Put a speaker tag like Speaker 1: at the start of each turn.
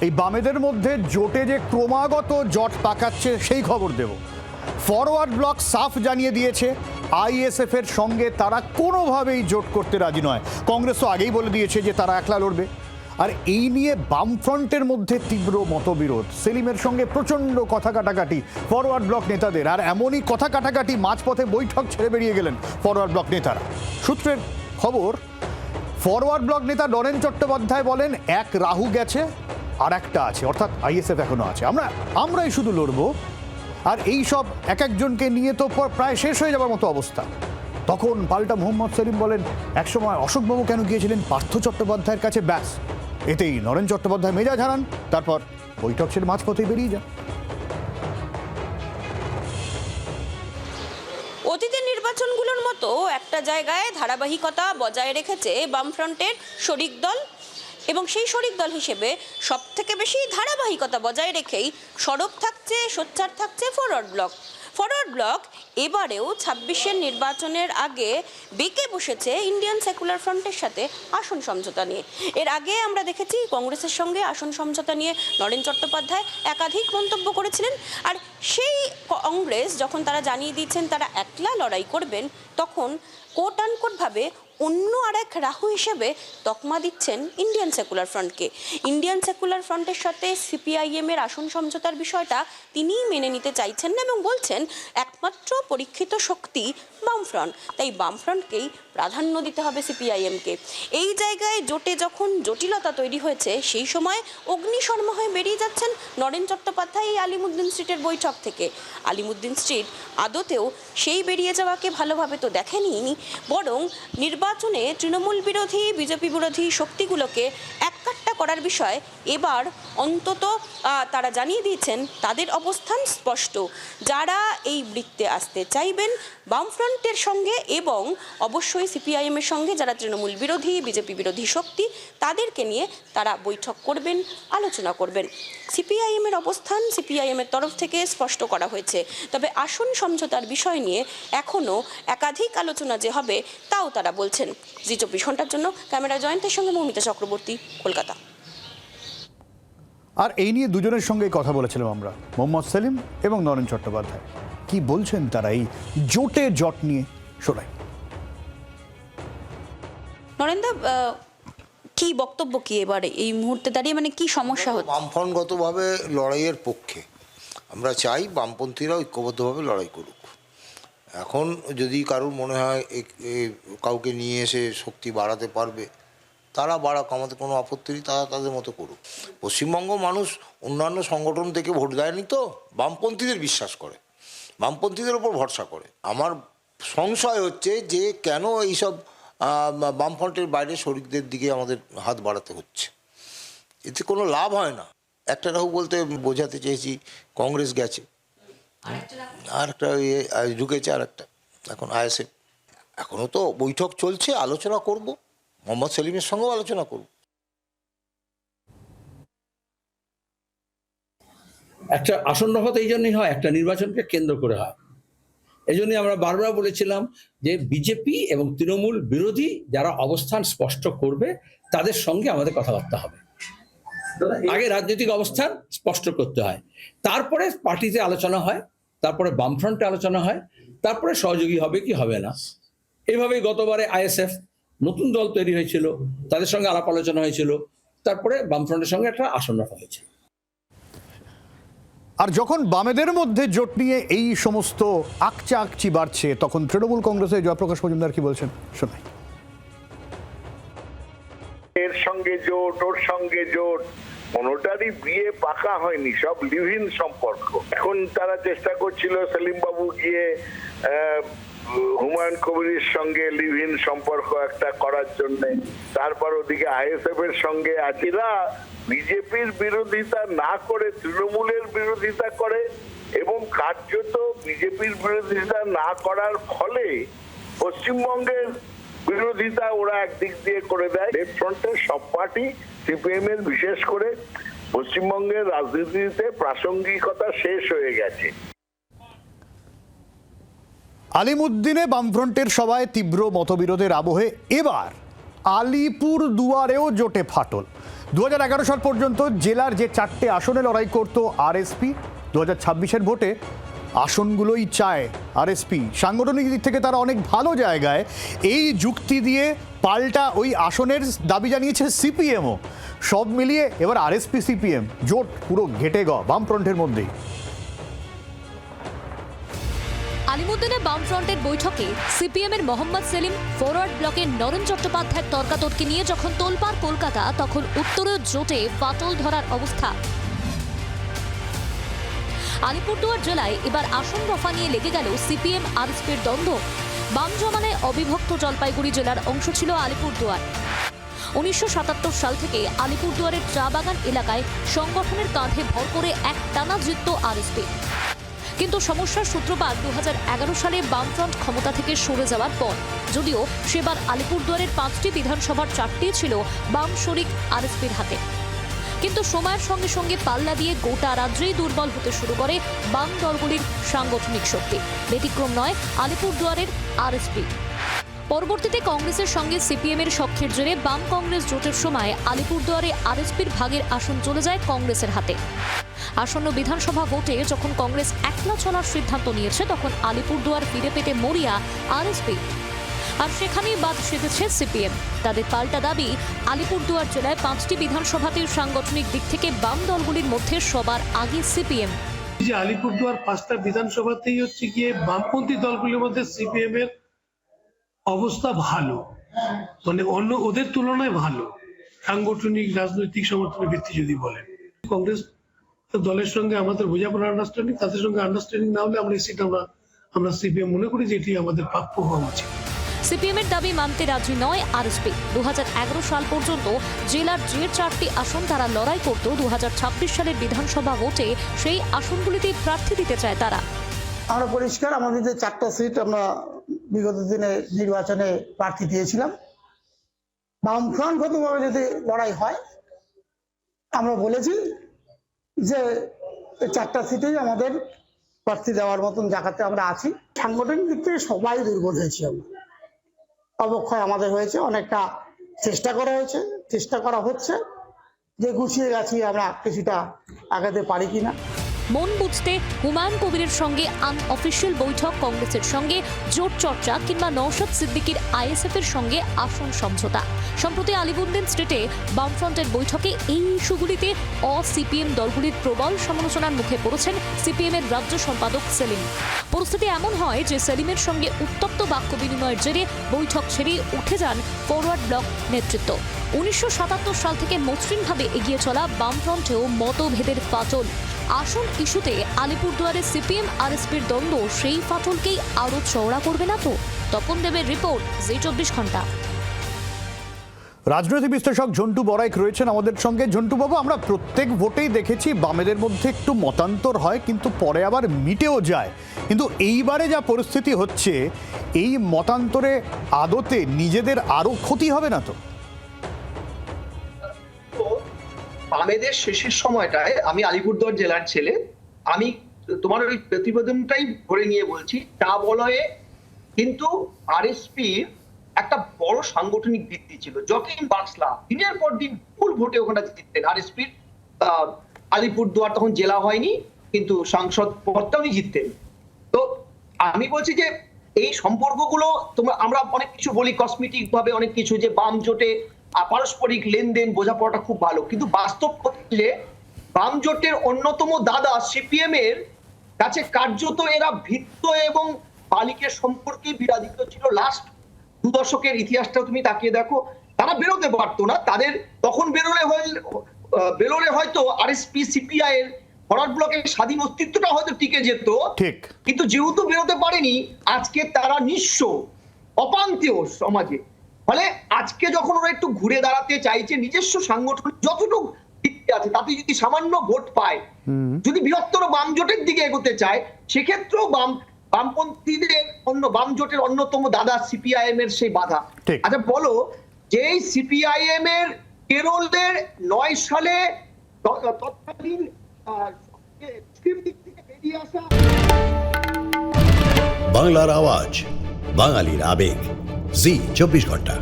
Speaker 1: এই বামেদের মধ্যে জোটে যে ক্রমাগত জট পাকাচ্ছে সেই খবর দেব। ফরওয়ার্ড ব্লক সাফ জানিয়ে দিয়েছে আইএসএফ এর সঙ্গে তারা কোনোভাবেই জোট করতে রাজি নয়। কংগ্রেস তো আগেই বলে দিয়েছে যে তারা একলা লড়বে। আর এই নিয়ে বামফ্রন্টের মধ্যে তীব্র মতবিরোধ, সেলিমের সঙ্গে প্রচণ্ড কথা কাটাকাটি ফরওয়ার্ড ব্লক নেতাদের। আর এমনই কথা কাটাকাটি মাঝপথে বৈঠক ছেড়ে বেরিয়ে গেলেন ফরওয়ার্ড ব্লক নেতারা। সূত্রের খবর, ফরওয়ার্ড ব্লক নেতা নরেন চট্টোপাধ্যায় বলেন এক রাহু গেছে আর একটা আছে, অর্থাৎ আইএসএফ এখনো আছে, আমরাই শুধু লড়বো। আর এই সব এক একজনকে নিয়ে তো প্রায় শেষ হয়ে যাবার মতো অবস্থা। তখন পাল্টা মোহাম্মদ সেলিম বলেন একসময় অশোকবাবু কেন গিয়েছিলেন পার্থ চট্টোপাধ্যায়ের কাছে, ব্যাস এতেই নরেন চট্টোপাধ্যায় মেজাজ হারান, তারপর বৈঠক ছেড়ে মাঝপথে বেরিয়ে যান।
Speaker 2: অতীতের নির্বাচনগুলোর মতো একটা জায়গায় ধারাবাহিকতা বজায় রেখেছে বামফ্রন্টের শরিক দল, এবং সেই শরিক দল হিসেবে সব থেকে বেশি ধারাবাহিকতা বজায় রেখেই সরব থাকছে, সোচ্চার থাকছে ফরওয়ার্ড ব্লক। ফরওয়ার্ড ব্লক এবারেও ২৬-এর নির্বাচনের আগে বেঁকে বসেছে ইন্ডিয়ান সেকুলার ফ্রন্টের সাথে আসন সমঝোতা নিয়ে। এর আগে আমরা দেখেছি কংগ্রেসের সঙ্গে আসন সমঝোতা নিয়ে নরেন চট্টোপাধ্যায় একাধিক মন্তব্য করেছিলেন। আর সেই কংগ্রেস যখন তারা জানিয়ে দিয়েছেন তারা একলা লড়াই করবেন, তখন কোট আনকোটভাবে অন্য আর এক রাহু হিসেবে তকমা দিচ্ছেন ইন্ডিয়ান সেকুলার ফ্রন্টকে। ইন্ডিয়ান সেকুলার ফ্রন্টের সাথে সিপিআইএম এর আসন সমঝোতার বিষয়টা তিনিই মেনে নিতে চাইছেন না এবং বলছেন একমাত্র পরীক্ষিত শক্তি বামফ্রন্ট, তাই বামফ্রন্টকেই প্রাধান্য দিতে হবে সিপিআইএমকে। এই জায়গায় জোটে যখন জটিলতা তৈরি হয়েছে সেই সময় অগ্নিশর্মা হয়ে বেরিয়ে যাচ্ছেন নরেন চট্টোপাধ্যায় এই আলিমুদ্দিন স্ট্রিটের বৈঠক থেকে। আলিমুদ্দিন স্ট্রিট আদতেও সেই বেরিয়ে যাওয়াকে ভালোভাবে তো দেখেনি, বরং নির্বাচনে তৃণমূল বিরোধী বিজেপি বিরোধী শক্তিগুলোকে এককাট্টা করার বিষয়ে এবার অন্তত তারা জানিয়ে দিয়েছেন তাদের অবস্থান স্পষ্ট। যারা এই বৃত্তে আসতে চাইবেন বামফ্রন্টের সঙ্গে এবং অবশ্যই সিপিআইএমের সঙ্গে, যারা তৃণমূল বিরোধী বিজেপি বিরোধী শক্তি, তাদেরকে নিয়ে তারা বৈঠক করবেন, আলোচনা করবেন। সিপিআইএমের অবস্থান সিপিআইএমের তরফ থেকে স্পষ্ট করা হয়েছে, তবে আসন সমঝোতার বিষয় নিয়ে এখনও একাধিক আলোচনা যে হবে তাও তারা বলছেন। জি ২৪ ঘন্টার জন্য ক্যামেরা জয়ন্তের সঙ্গে মৌমিতা চক্রবর্তী, কলকাতা।
Speaker 1: আর এই নিয়ে দুজনের সঙ্গেই কথা বলেছিলাম আমরা, মোহাম্মদ সেলিম এবং নরেন চট্টোপাধ্যায়। কি বলছেন তারা এই জোটে জট নিয়ে, শোনাই।
Speaker 2: নরেন্দা, কি বক্তব্য কি এবারে এই মুহূর্তে দাঁড়িয়ে, মানে কি সমস্যা হচ্ছে?
Speaker 3: বামফ্রন্টগতভাবে লড়াইয়ের পক্ষে আমরা চাই বামপন্থীরা ঐক্যবদ্ধভাবে লড়াই করুক। এখন যদি কারোর মনে হয় কাউকে নিয়ে এসে শক্তি বাড়াতে পারবে, তারা বাড়াক, আমাদের কোনো আপত্তি নেই, তারা তাদের মতো করুক। পশ্চিমবঙ্গ মানুষ অন্যান্য সংগঠন থেকে ভোট দেয়নি তো, বামপন্থীদের বিশ্বাস করে, বামপন্থীদের ওপর ভরসা করে। আমার সংশয় হচ্ছে যে কেন এইসব বামফ্রন্টের বাইরে শরিকদের দিকে আমাদের হাত বাড়াতে হচ্ছে, এতে কোনো লাভ হয় না। একটা রাহু বলতে বোঝাতে চেয়েছি কংগ্রেস গেছে, আর একটা ঢুকেছে, আর একটা এখন আইএসএফ। এখনও তো বৈঠক চলছে, আলোচনা করব, মোহাম্মদ সেলিমের সঙ্গেও আলোচনা করব।
Speaker 4: একটা আসন্ন হতে এই জন্যই হয়, একটা নির্বাচনকে কেন্দ্র করে হয়। এই জন্যই আমরা বারবার বলেছিলাম যে বিজেপি এবং তৃণমূল বিরোধী যারা অবস্থান স্পষ্ট করবে তাদের সঙ্গে আমাদের কথাবার্তা হবে। আগে রাজনৈতিক অবস্থান স্পষ্ট করতে হয়, তারপরে পার্টিতে আলোচনা হয়, তারপরে বামফ্রন্টে আলোচনা হয়, তারপরে সহযোগী হবে কি হবে না। এইভাবেই গতবারে আইএসএফ নতুন দল তৈরি হয়েছিল, তাদের সঙ্গে আলাপ আলোচনা হয়েছিল, তারপরে বামফ্রন্টের সঙ্গে একটা আসন রাখা হয়েছে।
Speaker 1: আর যখন বামেদের মধ্যে জোট নিয়ে এই সমস্ত আকচা আকচি বাড়ছে, তখন তৃণমূল কংগ্রেসের জয়প্রকাশ মজুমদার কি বলছেন, শোনাই।
Speaker 5: এর সঙ্গে জোট, ওর সঙ্গে জোট, কোনোটারই বিয়ে পাকা হয়নি, সব লিভ-ইন সম্পর্ক। এখন তারা চেষ্টা করছিল সেলিম বাবু গিয়ে হুমায়ুন কবিরের সঙ্গে লিভ-ইন সম্পর্ক একটা করার জন্য, তারপর ওদিকে আইএসএফ এর সঙ্গে আছিরা বিজেপির বিরোধিতা না করে তৃণমূলের বিরোধিতা করে, এবং কার্যত বিজেপির বিরোধিতা না করার ফলে পশ্চিমবঙ্গের বিরোধিতা ওরা একদিক দিয়ে করে দেয়। লেফট ফ্রন্টের সব পার্টি, সিপিএম এর বিশেষ করে, পশ্চিমবঙ্গের রাজনীতিতে প্রাসঙ্গিকতা শেষ হয়ে গেছে।
Speaker 1: আলিমুদ্দিনে বামফ্রন্টের সভায় তীব্র মতবিরোধের আবহে এবার আলিপুর দুয়ারেও জোটে ফাটল। 2011 সাল পর্যন্ত জেলার যে 4টে আসনে লড়াই করত আরএসপি, 2026-এর ভোটে আসনগুলোই চায় আরএসপি। সাংগঠনিক দিক থেকে তারা অনেক ভালো জায়গায়। এই যুক্তি দিয়ে পাল্টা ওই আসনের দাবি জানিয়েছে সিপিএমও। সব মিলিয়ে এবার আরএসপি সিপিএম জোট পুরো ঘেটে বামফ্রন্টের মধ্যেই।
Speaker 6: আলিমুদ্দিনে বামফ্রন্টের বৈঠকে সিপিএমের মোহাম্মদ সেলিম, ফরওয়ার্ড ব্লকের নরেন চট্টোপাধ্যায়ের তর্কাতর্কি নিয়ে যখন তোলপাড় কলকাতা, তখন উত্তরীয় জোটে ফাটল ধরার অবস্থা। আলিপুরদুয়ার জেলায় এবার আসন রফা নিয়ে লেগে গেল সিপিএম আরএসপির দ্বন্দ্ব। বাম জমানায় অবিভক্ত জলপাইগুড়ি জেলার অংশ ছিল আলিপুরদুয়ার। 1977 সাল থেকে আলিপুরদুয়ারের চা বাগান এলাকায় সংগঠনের কাঁধে ভর করে এক টানা জিতত আরএসপি। কিন্তু সমস্যার সূত্রপাত 2011 সালে বামফ্রন্ট ক্ষমতা থেকে সরে যাওয়ার পর। যদিও সেবার আলিপুরদুয়ারের 5টি বিধানসভার 4টি ছিল বাম শরিক আরএসপির হাতে। কিন্তু সময়ের সঙ্গে সঙ্গে পাল্লা দিয়ে গোটা রাজ্যেই দুর্বল হতে শুরু করে বাম দলগুলির সাংগঠনিক শক্তি। ব্যতিক্রম নয় আলিপুরদুয়ারের আরএসপি। পরবর্তীতে কংগ্রেসের সঙ্গে সিপিএমের সখ্যের জেরে বাম কংগ্রেস জোটের সময় আলিপুরদুয়ারে আরএসপির ভাগের আসন চলে যায় কংগ্রেসের হাতে। আসন্ন বিধানসভা ভোটে যখন কংগ্রেস একলা চলার সিদ্ধান্ত নিয়েছে, তখন আলিপুরদুয়ার ফিরে পেতে মরিয়া আরএসপি। আর সেখানেই বাদ সেধেছে সিপিএম। তাদের পাল্টা দাবি, আলিপুরদুয়ার জেলায় 5টি বিধানসভাতে সাংগঠনিক দিক থেকে বাম দলগুলির মধ্যে সবার আগে সিপিএম।
Speaker 7: যে আলিপুরদুয়ার 5টা বিধানসভাতেই হচ্ছে গিয়ে বামপন্থী দলগুলির মধ্যে সিপিএম এর অবস্থা ভালো, মানে অন্য ওদের তুলনায় ভালো সাংগঠনিক রাজনৈতিক সমর্থনের ভিত্তি যদি বলেন। কংগ্রেস দলের সঙ্গে আমাদের বোঝাপড়া আন্ডারস্ট্যান্ডিং, তাদের সঙ্গে আন্ডারস্ট্যান্ডিং না হলে আমরা এই সিট আমরা সিপিএম মনে করি যে এটি আমাদের প্রাপ্য হওয়া উচিত।
Speaker 6: সিপিএমের দাবি মানতে রাজি নয় আরএসপি। 2011 সাল পর্যন্ত জেলার যে 4টি আসন তারা লড়াই করত, 2026 সালের বিধানসভা ভোটে সেই আসনগুলিতে প্রার্থী দিতে চায় তারা।
Speaker 8: আমরা পরিষ্কার, আমাদের যে 4টা সিট আমরা বিগত দিনে নির্বাচনে প্রার্থী দিয়েছিলাম। বামফ্রন্টগতভাবে যদি লড়াই হয়, আমরা বলেছি যে 4টা সিটেই আমাদের প্রার্থী দেওয়ার মতন জায়গাতে আমরা আছি। সাংগঠনিক দিক থেকে সবাই দুর্বল হয়েছি আমরা, অবক্ষয় আমাদের হয়েছে, অনেকটা চেষ্টা করা হয়েছে, চেষ্টা করা হচ্ছে যে গুছিয়ে গেছি আমরা কিছুটা আগাতে পারি কিনা।
Speaker 6: মন বুঝতে হুমায়ুন কবিরের সঙ্গে আনঅফিসিয়াল বৈঠক, কংগ্রেসের সঙ্গে জোট চর্চা কিংবা নওশাদ সিদ্দিকীর আইএসএফ এর সঙ্গে আসন সমঝোতা। সম্প্রতি আলিবুদ্দিন স্ট্রিটে বামফ্রন্টের বৈঠকে এই ইস্যুগুলিতে সিপিএম দলগুলির প্রবল সমালোচনার মুখে পড়েছেন সিপিএম এর রাজ্য সম্পাদক সেলিম। পরিস্থিতি এমন হয় যে সেলিমের সঙ্গে উত্তপ্ত বাক্য বিনিময়ের জেরে বৈঠক ছেড়ে উঠে যান ফরওয়ার্ড ব্লক নেতৃত্ব। 1977 সাল থেকে মসৃণভাবে এগিয়ে চলা বামফ্রন্টেও মতভেদের ফাটল। আসন ইস্যুতে আলিপুরদুয়ারে সিপিএম আরএসপির দ্বন্দ্ব সেই ফাটলকেই আরো চওড়া করবে না তো? তপন দেবের রিপোর্ট, জি24 ঘন্টা।
Speaker 1: রাজনৈতিক বিশ্লেষক ঝন্টু বড়াইক রয়েছেন আমাদের সঙ্গে। ঝন্টু বাবু, আমরা প্রত্যেক ভোটেই দেখেছি বামেদের মধ্যে একটু মতান্তর হয়, কিন্তু পরে আবার মিটেও যায়। কিন্তু এইবারে যা পরিস্থিতি হচ্ছে, এই মতান্তরে আদতে নিজেদের আরো ক্ষতি হবে না তো?
Speaker 9: বামেদের শেষের সময়টায়, আমি আলিপুরদুয়ার জেলার ছেলে, আমি তোমার ওই প্রতিবেদনটাই ধরে নিয়ে বলছি, তা বলয়ে কিন্তু আরএসপির একটা বড় সাংগঠনিক ভিত্তি ছিল। জকিম বাক্সলা দিনের পর দিন ফুল ভোটে ওখানে জিততেন আরএসপির। আলিপুরদুয়ার তখন জেলা হয়নি, কিন্তু সাংসদ পদটা উনি জিততেন। তো আমি বলছি যে এই সম্পর্কগুলো আমরা অনেক কিছু বলি কসমেটিক ভাবে, অনেক কিছু যে বাম জোটে পারস্পরিক লেনদেন বোঝাপড়াটা খুব ভালো, কিন্তু বাস্তব করলে বাম জোটের অন্যতম দাদা সিপিএম এর কাছে কার্যত এরা ভিত্ত এবং মালিকের সম্পর্কে বিরাজিত ছিল। লাস্ট 2 দশকের ইতিহাসটা তুমি তাকিয়ে দেখো, তারা বেরোতে পারতো না। তাদের তখন বেরোলে হয়তো আরএসপি সিপিআই এর ফরওয়ার্ড ব্লকের স্বাধীন অস্তিত্বটা হয়তো টিকে যেত, ঠিক। কিন্তু যেহেতু বেরোতে পারেনি, আজকে তারা নিঃস্ব, অপান্তেয় সমাজে। ফলে আজকে যখন ওরা একটু ঘুরে দাঁড়াতে চাইছে, নিজস্ব সাংগঠনিক যতটুকু ভিত্তি আছে তাতে যদি সামান্য ভোট পায়, যদি বৃহত্তর বাম জোটের দিকে এগোতে চায়, সেক্ষেত্রেও বামপন্থীদের বাম জোটের অন্যতম দাদা সিপিআইএম এর সেই বাধা। আচ্ছা বলো, যে সিপিআইএম এর কেরলের 9 সালে তৎকালীন বেরিয়ে আসা।
Speaker 10: বাংলার আওয়াজ, বাঙালির আবেগ, জি24 ঘন্টা।